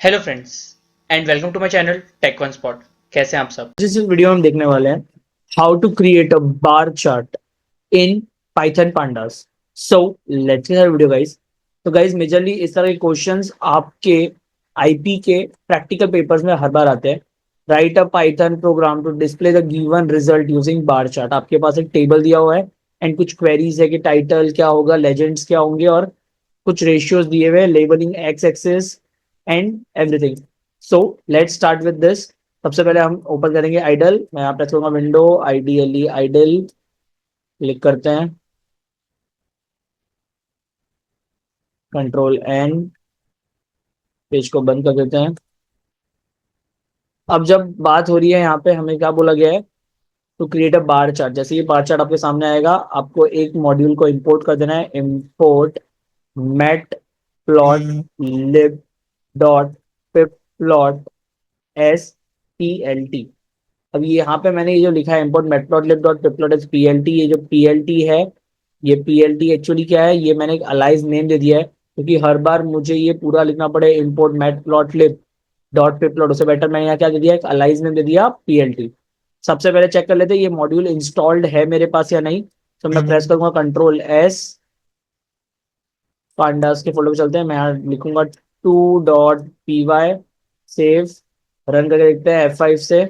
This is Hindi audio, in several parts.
Hello friends and welcome to my channel take one spot. कैसे हैं आप सब। जिस वीडियो में हम देखने वाले हैं how to create a bar chart in Python pandas. So let's get video guys. तो गाइस मेजरली इस तरह के क्वेश्चंस आपके आईपी के प्रैक्टिकल पेपर्स में हर बार आते हैं. Write a Python program to display the given result using bar chart. आपके पास एक टेबल दिया हुआ है एंड कुछ क्वेरीज है कि टाइटल क्या होगा, लेजेंड्स क्या होंगे और कुछ रेशियोज दिए हुए, labelling x axis and everything. So let's start with this. सबसे पहले हम ओपन करेंगे आइडल. मैं यहाँ प्रेस करूंगा विंडो आईडीएलई आइडल, क्लिक करते हैं, कंट्रोल एन, पेज को बंद कर देते हैं. अब जब बात हो रही है यहाँ पे हमें क्या बोला गया है, to create a bar chart. जैसे ये बार चार्ट आपके सामने आएगा, आपको एक मॉड्यूल को इंपोर्ट कर देना है. Import matplotlib dot pyplot S P L T. अब यहाँ पे मैंने ये जो लिखा है import matplotlib dot pyplot S P L T, ये जो पीएलटी है, ये पीएलटी एक्चुअली क्या है, ये मैंने एक अलाइज नेम दे दिया है क्योंकि हर बार मुझे ये पूरा लिखना पड़े import matplotlib डॉट पिपलोट. उससे बेटर मैंने यहाँ क्या दे दिया, एक अलाइज नेम दे दिया पीएलटी. सबसे पहले चेक कर लेते हैं ये मॉड्यूल इंस्टॉल्ड है मेरे पास या नहीं. तो मैं प्रेस करूंगा कंट्रोल एस, पांडास के फोल्डर पे चलते हैं. मैं यहाँ लिखूंगा 2.py, सेव, रन करके देखते हैं F5 से.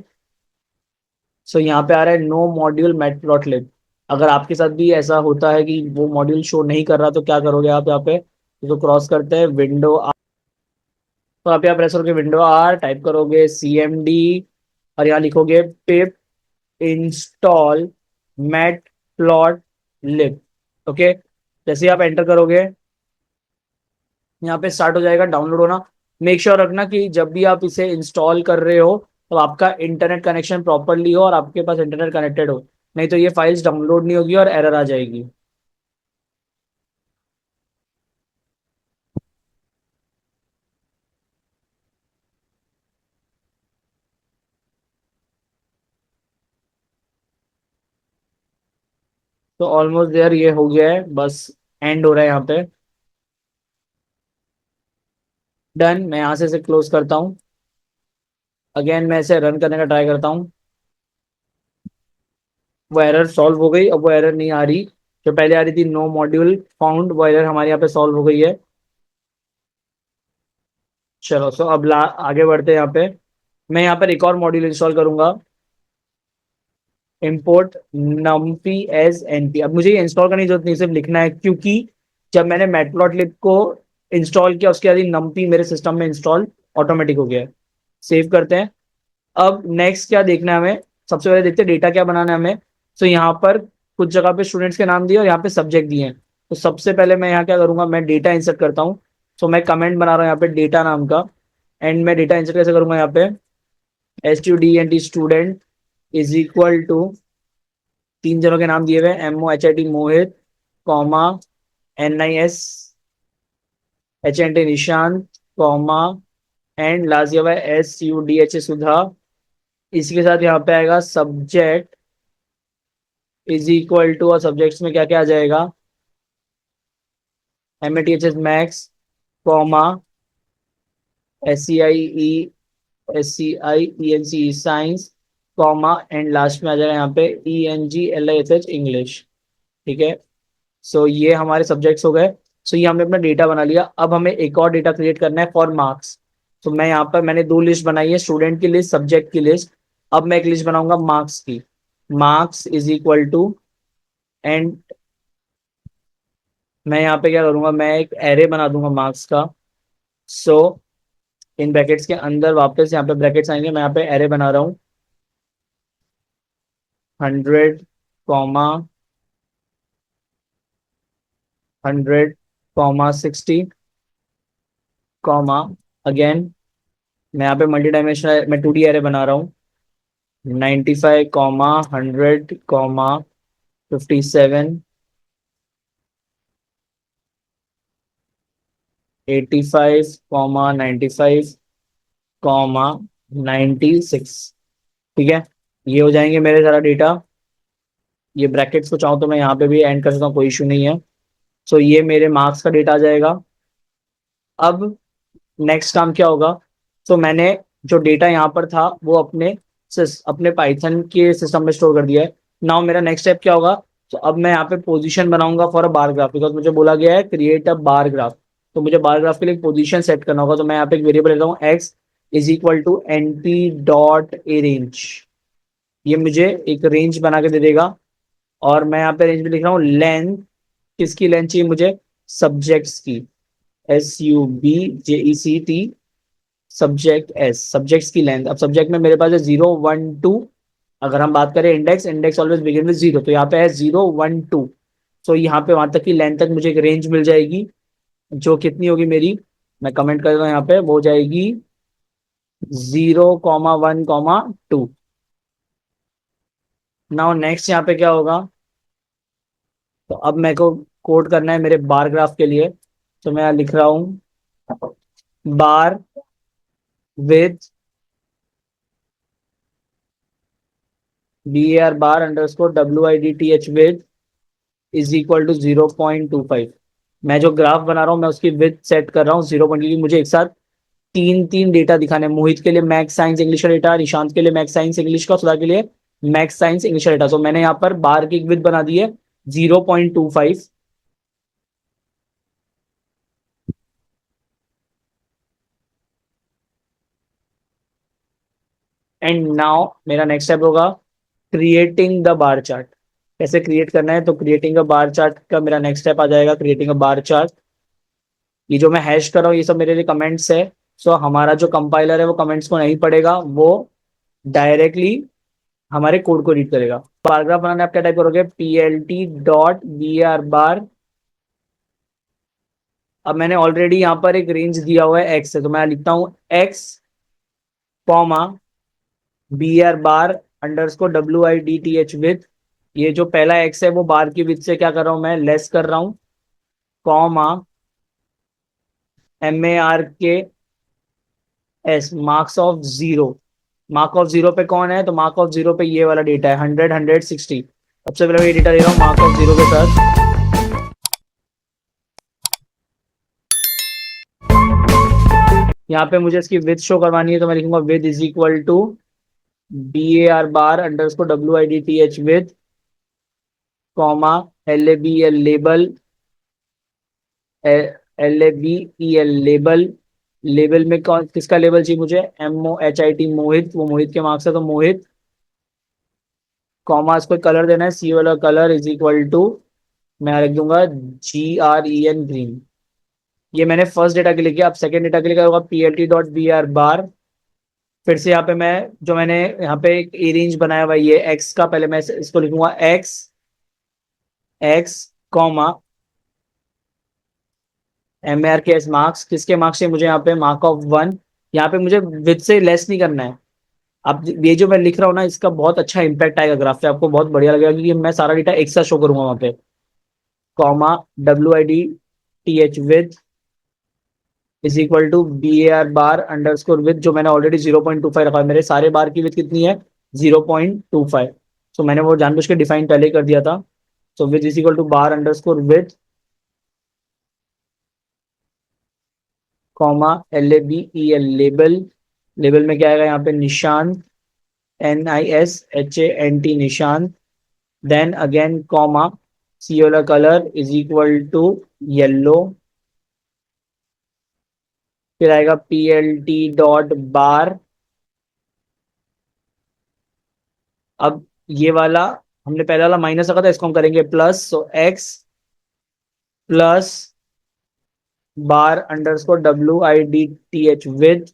सो यहाँ पे आ रहा है नो मॉड्यूल मैटप्लॉटलिब. अगर आपके साथ भी ऐसा होता है कि वो मॉड्यूल शो नहीं कर रहा तो क्या करोगे आप यहाँ पे, तो क्रॉस करते हैं विंडो आर. तो आप यहाँ प्रेस करोगे विंडो आर, टाइप करोगे CMD और यहाँ लिखोगे पिप इंस्टॉल मैटप्लॉटलिब. ओके, जैसे ही आप एंटर करोगे यहाँ पे स्टार्ट हो जाएगा डाउनलोड होना. मेक श्योर रखना कि जब भी आप इसे इंस्टॉल कर रहे हो तो आपका इंटरनेट कनेक्शन प्रॉपरली हो और आपके पास इंटरनेट कनेक्टेड हो, नहीं तो ये फाइल्स डाउनलोड नहीं होगी और एरर आ जाएगी. तो ऑलमोस्ट देयर, ये हो गया है, बस एंड हो रहा है यहाँ पे. डन. मैं यहाँ से इसे क्लोज करता हूँ. अगेन मैं इसे रन करने का ट्राई करता हूँ. वो एरर सॉल्व हो गई. अब वो एरर नहीं आ रही जो पहले आ रही थी, नो मॉड्यूल फाउंड, वो एरर हमारे यहाँ पे सॉल्व हो गई है. चलो, सो अब आगे बढ़ते हैं यहाँ पे. मैं यहाँ पर एक और मॉड्यूल इंस्टॉल करूंगा, import numpy as np. अब मुझे ये इंस्टॉल करने की जरूरत नहीं, सिर्फ लिखना है क्योंकि जब मैंने मैटप्लॉटलिब को इंस्टॉल किया उसके बाद numpy मेरे सिस्टम में इंस्टॉल ऑटोमेटिक हो गया है. सेव करते हैं. अब नेक्स्ट क्या देखना है हमें, सबसे पहले देखते हैं डेटा क्या बनाना है हमें. तो यहाँ पर कुछ जगह पे स्टूडेंट्स के नाम दिए और यहाँ पे सब्जेक्ट दिए हैं. तो सबसे पहले मैं यहाँ क्या करूंगा, मैं डेटा इंसर्ट करता हूँ. तो मैं कमेंट बना रहा हूँ यहाँ पे डेटा नाम का. एंड मैं डेटा इंसर्ट कैसे करूंगा, यहाँ पे STUDENT student is equal to, तीन जनों के नाम दिए हुए MOHIT Mohit, comma NIS HNT Nishant, comma and last दिया हुआ है SUDH सुधा. इसी के साथ यहाँ पे आएगा सब्जेक्ट इज इक्वल टू, और सब्जेक्ट्स में क्या क्या आ जाएगा, MATHS max, comma SCIE science, comma and last में आ जाएगा यहाँ पे ENGLISH इंग्लिश. ठीक है. सो ये हमारे सब्जेक्ट्स हो गए. सो ये हमने अपना डेटा बना लिया. अब हमें एक और डेटा क्रिएट करना है फॉर मार्क्स. तो मैं यहाँ पर मैंने दो लिस्ट बनाई है, स्टूडेंट की लिस्ट, सब्जेक्ट की लिस्ट. अब मैं एक लिस्ट बनाऊंगा मार्क्स की. Marks is equal to, and मैं यहाँ पे क्या करूंगा, मैं एक एरे बना दूंगा मार्क्स का. सो इन ब्रैकेट्स के अंदर वापस यहाँ पे ब्रैकेट्स आएंगे, मैं यहाँ पे एरे बना रहा हूँ 100, कॉमा 100, कॉमा 60, कॉमा अगेन मैं यहाँ पे मल्टी डायमेंशनल, मैं 2D एरे बना रहा हूँ 95, कॉमा 100, कॉमा 57, 85, कॉमा 95, कॉमा 96. ठीक है. ये हो जाएंगे मेरे सारा डेटा. ये ब्रैकेट्स को चाहूँ तो मैं यहाँ पे भी एंड कर सकता हूँ, कोई इशू नहीं है. ये मेरे मार्क्स का डेटा आ जाएगा. अब नेक्स्ट काम क्या होगा, तो मैंने जो डेटा यहाँ पर था वो अपने पाइथन के सिस्टम में स्टोर कर दिया है। नाउ मेरा नेक्स्ट स्टेप क्या होगा? तो अब मैं यहाँ पे पोजीशन बनाऊंगा for a bar graph, because मुझे बोला गया है क्रिएट अ बार ग्राफ। तो मुझे बार ग्राफ के लिए पोजीशन सेट करना होगा। तो मैं यहाँ पे एक वेरिएबल लेता हूँ x is equal to N P dot a range. ये मुझे एक रेंज बना के दे देगा। और मैं यहाँ पे रेंज में लिख रहा हूँ लेंथ। किसकी लेंथ चाहिए मुझे? सब्जेक्ट्स की। SUBJECT सब्जेक्ट एस, सब्जेक्ट्स की लेंथ। अब सब्जेक्ट में मेरे पास है 0 1 2। अगर हम बात करें index, index always begin with 0, तो यहाँ पे है 0 1 2। सो यहाँ पे वहां तक की लेंथ तक मुझे एक रेंज मिल जाएगी, जो कितनी होगी मेरी, मैं कमेंट कर रहा हूँ यहाँ पे, वो हो जाएगी 0 1 2। नाउ नेक्स्ट यहाँ पे क्या होगा? तो अब मेरे को कोड करना है मेरे बार ग्राफ के लिए। तो मैं यहाँ लिख रहा हूँ bar width BAR bar underscore WIDTH width is equal to 0.25। मैं जो ग्राफ बना रहा हूँ मैं उसकी विथ सेट कर रहा हूँ 0. क्योंकि मुझे एक साथ तीन तीन डेटा दिखाने हैं। मोहित के लिए मैथ्स साइंस इंग्लिश का डेटा, निशांत के लिए मैथ्स साइंस इंग्लिश का, सुधा के लिए मैथ्स साइंस इंग्लिश का डेटा। तो मैंने यहाँ पर बार की विथ बना दी है 0.25। एंड नाउ मेरा नेक्स्ट स्टेप होगा क्रिएटिंग द बार चार्ट। कैसे क्रिएट करना है? तो क्रिएटिंग अ बार चार्ट का मेरा नेक्स्ट स्टेप आ जाएगा, क्रिएटिंग अ बार चार्ट। ये जो मैं हैश कर रहा हूँ ये सब मेरे लिए कमेंट्स है। सो हमारा जो कंपाइलर है वो कमेंट्स को नहीं पढ़ेगा, वो डायरेक्टली हमारे कोड को रीड करेगा। पैराग्राफ बनाने आप क्या टाइप करोगे? PLT.BAR बार। अब मैंने ऑलरेडी यहाँ पर एक रेंज दिया हुआ है एक्स से, तो मैं लिखता हूँ x comma BAR bar underscore WIDTH with. ये जो पहला एक्स है वो बार की विथ से क्या कर रहा हूँ मैं? लेस कर रहा हूँ। Comma MARKS marks of zero. Mark of zero पे कौन है? तो मार्क ऑफ जीरो पे ये वाला डेटा है 100 160। सबसे पहले मैं ये डेटा दे रहा हूँ मार्क ऑफ जीरो के साथ। यहाँ पे मुझे इसकी विथ शो करवानी है, तो मैं लिखूंगा width is equal to BAR bar underscore WIDTH width comma LABL label, LABEL label. Label में कौन किसका लेबल चाहिए मुझे? MOHIT मोहित, वो मोहित के मार्क्स है तो मोहित। कॉमा इसको कलर देना है, सी वाला कलर इज इक्वल टू, मैं लिख दूंगा GREN ग्रीन। ये मैंने फर्स्ट डेटा के लिए किया। अब सेकंड डेटा के लिए क्या होगा? PLT.BAR बार। फिर से यहाँ पे मैं जो मैंने यहाँ पे एक ए रेंज बनाया हुआ है ये एक्स का, पहले मैं इसको लिखूंगा x x comma MARKS marks. किसके मार्क्स से मुझे? यहाँ पे मार्क ऑफ 1। यहाँ पे मुझे विथ से लेस नहीं करना है। अब ये जो मैं लिख रहा हूँ ना इसका बहुत अच्छा इंपैक्ट आएगा ग्राफ पे, आपको बहुत बढ़िया लगेगा, क्योंकि मैं सारा डेटा एक साथ शो करूंगा वहां पे। Comma WIDTH width is equal to BAR bar underscore width, जो मैंने ऑलरेडी 0.25 रखा है। मेरे सारे बार की विथ कितनी है? 0.25। सो मैंने वो जानबूझ के डिफाइन पहले ही कर दिया था। So width is equal to bar underscore width comma LABEL label. Label में क्या आएगा यहाँ पे? निशान, NISHANT निशान। देन अगेन कॉमा सी वाला colour is equal to yellow. फिर आएगा PLT.बार। अब ये वाला हमने पहला वाला माइनस रखा था, इसको हम करेंगे plus. So x plus bar underscore WIDTH width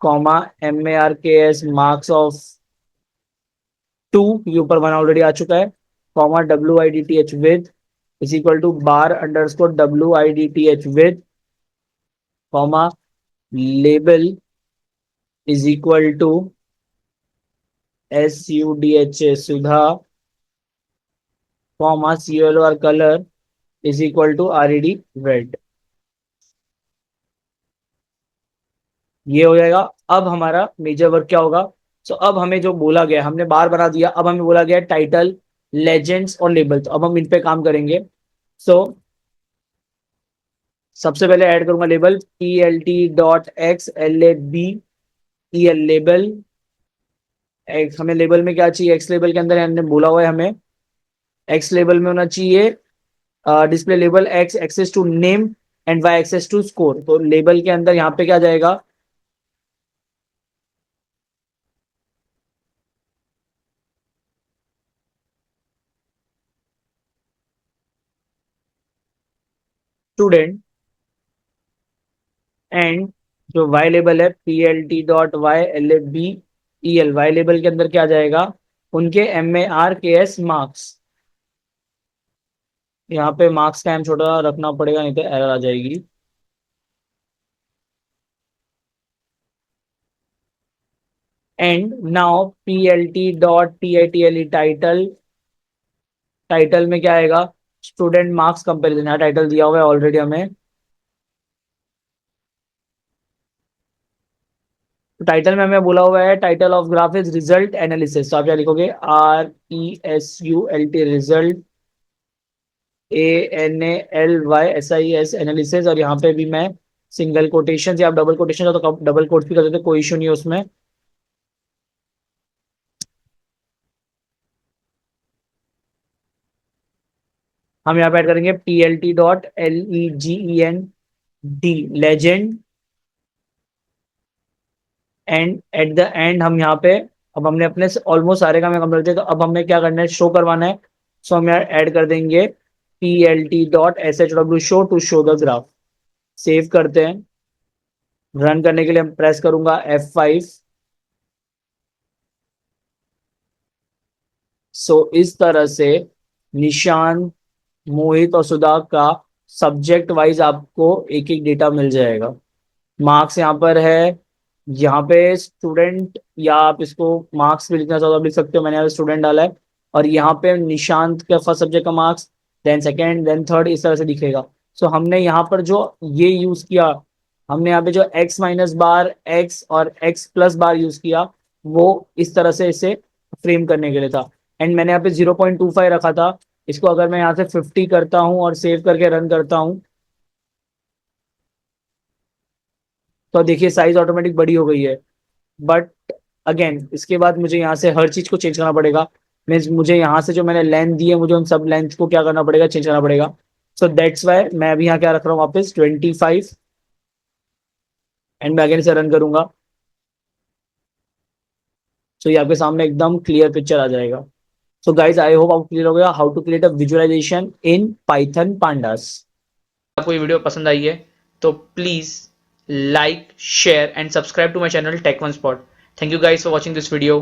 comma MARKS marks of 2, क्योंकि ऊपर वन ऑलरेडी आ चुका है, comma WIDTH width is equal to bar underscore WIDTH width comma label is equal to SUDH Sudha comma CLR colour is equal to RED red. ये हो जाएगा। अब हमारा मेजर वर्क क्या होगा? सो अब हमें जो बोला गया, हमने बार बना दिया, अब हमें बोला गया टाइटल, लेजेंड्स और लेबल। तो अब हम इन पे काम करेंगे। सो सबसे पहले ऐड करूंगा label PLT.X LAB EL label, हमें लेबल में क्या चाहिए, एक्स लेबल के अंदर हमने बोला हुआ है हमें एक्स लेबल में होना चाहिए display label x axis to name and y axis to score. तो लेबल के अंदर यहाँ पे क्या जाएगा, स्टूडेंट, एंड जो वाई लेबल है PLT dot y LABEL, y label के अंदर क्या जाएगा, उनके MARKS मार्क्स। यहाँ पे मार्क्स का एम छोटा रखना पड़ेगा नहीं तो एरर आ जाएगी। And now PLT dot TITLE title, title में क्या आएगा, स्टूडेंट मार्क्स कंपेरिजन। यहाँ टाइटल दिया हुआ है ऑलरेडी हमें, तो टाइटल में हमें बोला हुआ है title of graph is result analysis. तो आप क्या लिखोगे, RESULT रिजल्ट, ANALYSIS एनालिसिस। और यहाँ पे भी मैं सिंगल कोटेशन या आप डबल कोटेशन तो डबल कोट भी कर देते, कोई इशू नहीं है उसमें। हम यहाँ पे ऐड करेंगे PLT dot LEGEND legend. And at the end हम यहाँ पे, अब हमने अपने ऑलमोस्ट सारे काम कंप्लीट किए, तो अब हमें क्या करना है, शो करवाना है। सो हम यहाँ ऐड कर देंगे PLT dot SHW show to show the graph. Save करते हैं, रन करने के लिए हम प्रेस करूंगा F5। सो इस तरह से निशान, मोहित और सुधा का सब्जेक्ट वाइज आपको एक एक डेटा मिल जाएगा। मार्क्स यहाँ पर है, यहाँ पे स्टूडेंट, या आप इसको मार्क्स भी लिखना चाहो तो आप लिख सकते हो, मैंने यहाँ स्टूडेंट डाला है। और यहाँ पे निशांत का फर्स्ट सब्जेक्ट का marks, then second, then third, इस तरह से दिखेगा। सो हमने यहाँ पर जो ये यूज किया, हमने यहाँ पे जो x माइनस बार, x और x प्लस बार यूज किया, वो इस तरह से इसे फ्रेम करने के लिए था। एंड मैंने यहाँ पे 0.25 रखा था। इसको अगर मैं यहाँ से 50 करता हूँ और सेव करके रन करता हूँ, तो देखिए साइज ऑटोमेटिक बड़ी हो गई है। बट अगेन इसके बाद मुझे यहाँ से हर चीज को चेंज करना पड़ेगा। मीन्स मुझे यहाँ से जो मैंने लेंथ दी है, मुझे उन सब लेंथ को क्या करना पड़ेगा, चेंज करना पड़ेगा। सो दैट्स वाई मैं अभी यहाँ क्या रख रहा हूँ वापस 25, एंड मैं अगेन से रन करूंगा। सो ये आपके सामने एकदम क्लियर पिक्चर आ जाएगा। सो गाइज आई होप आपको क्लियर हो गया how to create a visualization in Python pandas. आपको ये वीडियो पसंद आई है तो please like, share and subscribe to my channel take one Spot. Thank you guys for watching this video.